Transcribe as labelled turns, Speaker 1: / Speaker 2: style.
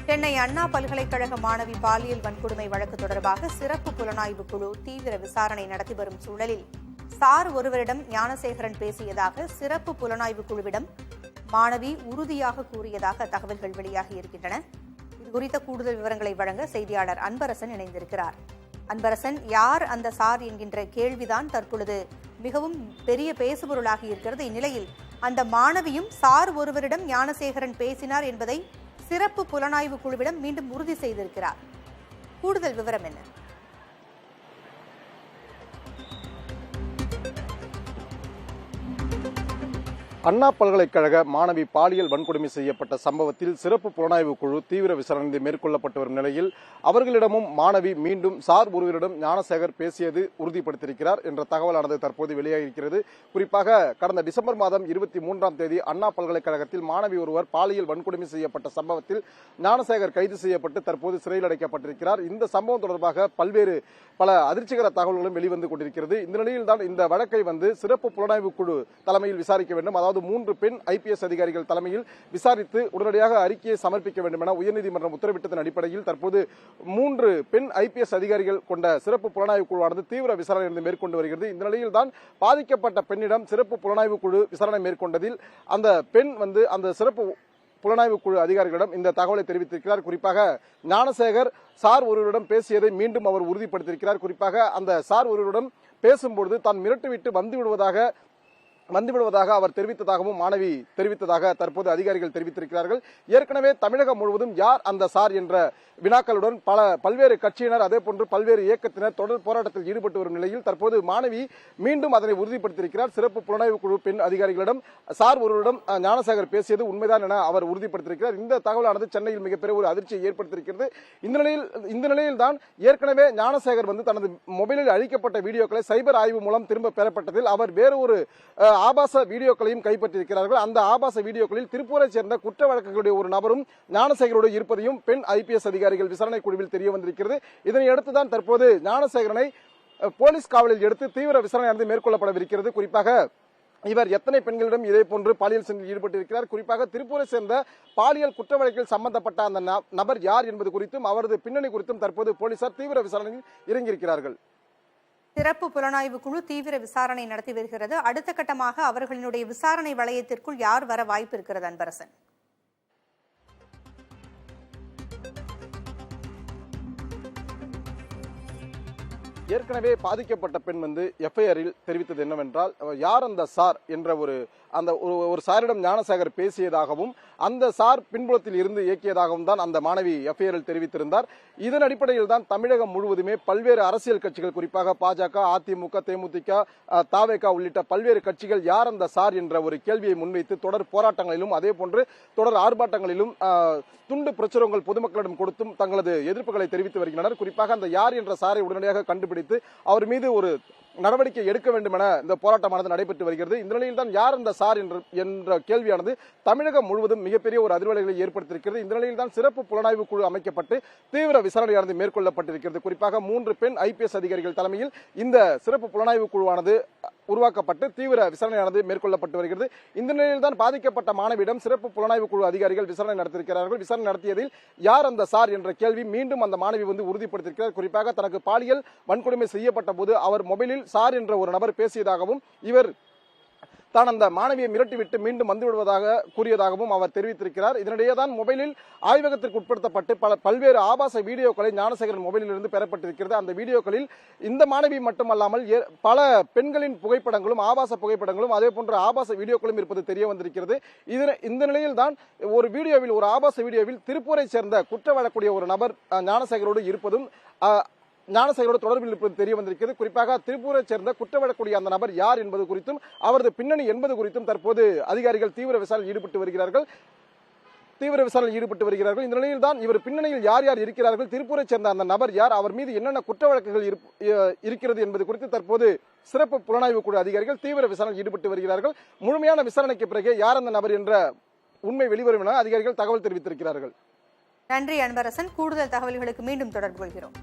Speaker 1: சென்னை அண்ணா பல்கலைக்கழக மாணவி பாலியல் வன்கொடுமை வழக்கு தொடர்பாக சிறப்பு புலனாய்வு குழு தீவிர விசாரணை நடத்தி வரும் சூழலில் சார் ஒருவரிடம் ஞானசேகரன் பேசியதாக சிறப்பு புலனாய்வு குழுவிடம் மாணவி உறுதியாக கூறியதாக தகவல்கள் வெளியாகியிருக்கின்றன. இதுகுறித்த கூடுதல் விவரங்களை வழங்க செய்தியாளர் அன்பரசன் இணைந்திருக்கிறார். அன்பரசன், யார் அந்த சார் என்கின்ற கேள்விதான் தற்பொழுது மிகவும் பெரிய பேசுபொருளாகி இருக்கிறது. இந்நிலையில் அந்த மாணவியும் சார் ஒருவரிடம் ஞானசேகரன் பேசினார் என்பதை சிறப்பு புலனாய்வு குழுவிடம் மீண்டும் உறுதி செய்திருக்கிறார். கூடுதல் விவரம் என்ன?
Speaker 2: அண்ணா பல்கலைக்கழக மாணவி பாலியல் வன்கொடுமை செய்யப்பட்ட சம்பவத்தில் சிறப்பு புலனாய்வு குழு தீவிர விசாரணை மேற்கொள்ளப்பட்டு வரும் நிலையில் அவர்களிடமும் மாணவி மீண்டும் சார் ஒருவரிடம் ஞானசேகர் பேசியது உறுதிப்படுத்தியிருக்கிறார் என்ற தகவலானது தற்போது வெளியாகியிருக்கிறது. குறிப்பாக கடந்த டிசம்பர் மாதம் 23ஆம் தேதி அண்ணா பல்கலைக்கழகத்தில் மாணவி ஒருவர் பாலியல் வன்கொடுமை செய்யப்பட்ட சம்பவத்தில் ஞானசேகர் கைது செய்யப்பட்டு தற்போது சிறையில் அடைக்கப்பட்டிருக்கிறார். இந்த சம்பவம் தொடர்பாக பல அதிர்ச்சிகர தகவல்களும் வெளிவந்து கொண்டிருக்கிறது. இந்த நிலையில் தான் இந்த வழக்கை சிறப்பு புலனாய்வு குழு தலைமையில் விசாரிக்க வேண்டும், அதாவது 3 பெண் IPS அதிகாரிகள் தலைமையில் விசாரித்து உடனடியாக அறிக்கையை சமர்ப்பிக்க வேண்டும் என உயர்நீதிமன்றம் உத்தரவிட்டதன் அடிப்படையில் தற்போது 3 பெண் IPS அதிகாரிகள் கொண்ட சிறப்பு புலனாய்வு குழுவானது தீவிர விசாரணை மேற்கொண்டு வருகிறது. இந்த நிலையில் தான் பாதிக்கப்பட்ட பெண்ணிடம் சிறப்பு புலனாய்வு குழு விசாரணை மேற்கொண்டதில் அந்த பெண் அந்த சிறப்பு புலனாய்வு குழு அதிகாரிகளிடம் இந்த தகவலை தெரிவித்திருக்கிறார். குறிப்பாக ஞானசேகர் சார் ஒருவரிடம் பேசியதை மீண்டும் அவர் உறுதிப்படுத்தியிருக்கிறார். குறிப்பாக அந்த சார் ஒருவரிடம் பேசும்பொழுது தான் மிரட்டிவிட்டு வந்துவிடுவதாக அவர் தெரிவித்ததாகவும் மாணவி தெரிவித்ததாக தற்போது அதிகாரிகள் தெரிவித்திருக்கிறார்கள். ஏற்கனவே தமிழகம் முழுவதும் யார் அந்த சார் என்ற வினாக்களுடன் பல்வேறு கட்சியினர் அதேபோன்று பல்வேறு இயக்கத்தினர் தொடர் போராட்டத்தில் ஈடுபட்டு வரும் நிலையில் தற்போது மாணவி மீண்டும் அதனை உறுதிப்படுத்தியிருக்கிறார். சிறப்பு புலனாய்வு குழு பெண் அதிகாரிகளிடம் சார் ஒருவரிடம் ஞானசேகர் பேசியது உண்மைதான் என அவர் உறுதிப்படுத்தியிருக்கிறார். இந்த தகவலானது சென்னையில் மிகப்பெரிய ஒரு அதிர்ச்சியை ஏற்படுத்தியிருக்கிறது. இந்த நிலையில் தான் ஏற்கனவே ஞானசேகர் தனது மொபைலில் அழிக்கப்பட்ட வீடியோக்களை சைபர் ஆய்வு மூலம் திரும்ப பெறப்பட்டதில் அவர் வேறு ஒரு ஆபாச வீடியோக்களையும் கைப்பற்றியிருக்கிறார்கள். அந்த ஆபாச வீடியோக்களில் திருப்பூரை சேர்ந்த குற்ற வழக்குகளுடைய ஒரு நபரும் ஞானசேகரோடு இருப்பதையும் பெண் IPS அதிகாரிகள் விசாரணை குழுவில் தெரிய வந்திருக்கிறது. இதனையடுத்துதான் தற்போது ஞானசேகரனை போலீஸ் காவலில் எடுத்து தீவிர விசாரணை மேற்கொள்ளப்படவிருக்கிறது. குறிப்பாக இவர் எத்தனை பெண்களிடம் இதே போன்று பாலியல் செயலில் ஈடுபட்டிருக்கிறார், குறிப்பாக திருப்பூரை சேர்ந்த பாலியல் குற்ற வழக்கில் சம்பந்தப்பட்ட அந்த நபர் யார் என்பது குறித்தும் அவரது பின்னணி குறித்தும் தற்போது போலீசார் தீவிர விசாரணையில் இறங்கியிருக்கிறார்கள்.
Speaker 1: சிறப்பு புலனாய்வு குழு தீவிர விசாரணை நடத்தி வருகிறது. அடுத்த கட்டமாக அவர்களுடைய விசாரணை வளையத்திற்குள் யார் வர வாய்ப்பு இருக்கிறது அன்பரசன்?
Speaker 2: ஏற்கனவே பாதிக்கப்பட்ட பெண் FIR-இல் தெரிவித்தது என்னவென்றால், யார் அந்த சார் என்ற ஒரு சாரிடம் ஞானசேகர் பேசியதாகவும் அந்த சார் பின்புலத்தில் இருந்து இயக்கியதாகவும் தான் அந்த மாணவி FIR-இல் தெரிவித்திருந்தார். இதன் அடிப்படையில் தான் தமிழகம் முழுவதுமே பல்வேறு அரசியல் கட்சிகள், குறிப்பாக பாஜக, அதிமுக, தேமுதிக, தாவேகா உள்ளிட்ட பல்வேறு கட்சிகள் யார் அந்த சார் என்ற ஒரு கேள்வியை முன்வைத்து தொடர் போராட்டங்களிலும் அதேபோன்று தொடர் ஆர்ப்பாட்டங்களிலும் துண்டு பிரச்சுரங்கள் பொதுமக்களிடம் கொடுத்தும் தங்களது எதிர்ப்புகளை தெரிவித்து வருகின்றனர். குறிப்பாக அந்த யார் என்ற சாரை உடனடியாக கண்டுபிடித்து அவர் மீது ஒரு நடவடிக்கை எடுக்க வேண்டும் என இந்த போராட்டமானது நடைபெற்று வருகிறது. இந்த நிலையில் தான் யார் அந்த சார் என்ற கேள்வியானது தமிழகம் முழுவதும் மிகப்பெரிய ஒரு அதிர்வலைகளை ஏற்படுத்தியிருக்கிறது. இந்த நிலையில் தான் சிறப்பு புலனாய்வு குழு அமைக்கப்பட்டு தீவிர விசாரணையானது மேற்கொள்ளப்பட்டிருக்கிறது. குறிப்பாக 3 பெண் IPS அதிகாரிகள் தலைமையில் இந்த சிறப்பு புலனாய்வு குழுவானது உருவாக்கப்பட்டு தீவிர விசாரணையானது மேற்கொள்ளப்பட்டு வருகிறது. இந்த நிலையில் தான் பாதிக்கப்பட்ட மாணவியிடம் சிறப்பு புலனாய்வு குழு அதிகாரிகள் விசாரணை நடத்தியிருக்கிறார்கள். விசாரணை நடத்தியதில் யார் அந்த சார் என்ற கேள்வி மீண்டும் அந்த மாணவி உறுதிப்படுத்தியிருக்கிறார். குறிப்பாக தனக்கு பாலியல் வன்கொடுமை செய்யப்பட்ட போது அவர் மொபைலில் சார் என்ற ஒரு நபர் பேசியதாகவும் இவர் தான் அந்த மாணவியை மிரட்டிவிட்டு மீண்டும் வந்துவிடுவதாக கூறியதாகவும் அவர் தெரிவித்திருக்கிறார். இதனிடையே தான் மொபைலில் ஆய்வகத்திற்கு உட்படுத்தப்பட்டு பல்வேறு ஆபாச வீடியோக்களை ஞானசேகரன் மொபைலில் இருந்து பெறப்பட்டிருக்கிறது. அந்த வீடியோக்களில் இந்த மாணவி மட்டுமல்லாமல் பல பெண்களின் புகைப்படங்களும் ஆபாச புகைப்படங்களும் அதே போன்ற ஆபாச வீடியோக்களும் இருப்பது தெரிய வந்திருக்கிறது. இந்த நிலையில் தான் ஒரு ஆபாச வீடியோவில் திருப்பூரை சேர்ந்த குற்ற வழக்குடைய ஒரு நபர் ஞானசேகரோடு இருப்பதும் ஞானசேகரோடு தொடர்பில் இருப்பது தெரிய வந்திருக்கிறது. குறிப்பாக திருப்பூரை சேர்ந்த குற்ற வழக்குடைய அந்த நபர் யார் என்பது குறித்தும் அவரது பின்னணி என்பது குறித்தும் தற்போது அதிகாரிகள் தீவிர விசாரணையில் ஈடுபட்டு வருகிறார்கள். இந்த நிலையில் தான் இவர் பின்னணியில் யார் யார் இருக்கிறார்கள், திருப்பூரை சேர்ந்த அந்த நபர் யார், அவர் மீது என்னென்ன குற்ற வழக்குகள் இருக்கிறது என்பது குறித்து தற்போது சிறப்பு புலனாய்வு குழு அதிகாரிகள் தீவிர விசாரணையில் ஈடுபட்டு வருகிறார்கள். முழுமையான விசாரணைக்கு பிறகு யார் அந்த நபர் என்ற உண்மை வெளிவரும் என அதிகாரிகள் தகவல் தெரிவித்திருக்கிறார்கள்.
Speaker 1: நன்றி அன்பரசன். கூடுதல் தகவல்களுக்கு மீண்டும் தொடர்பு கொள்கிறோம்.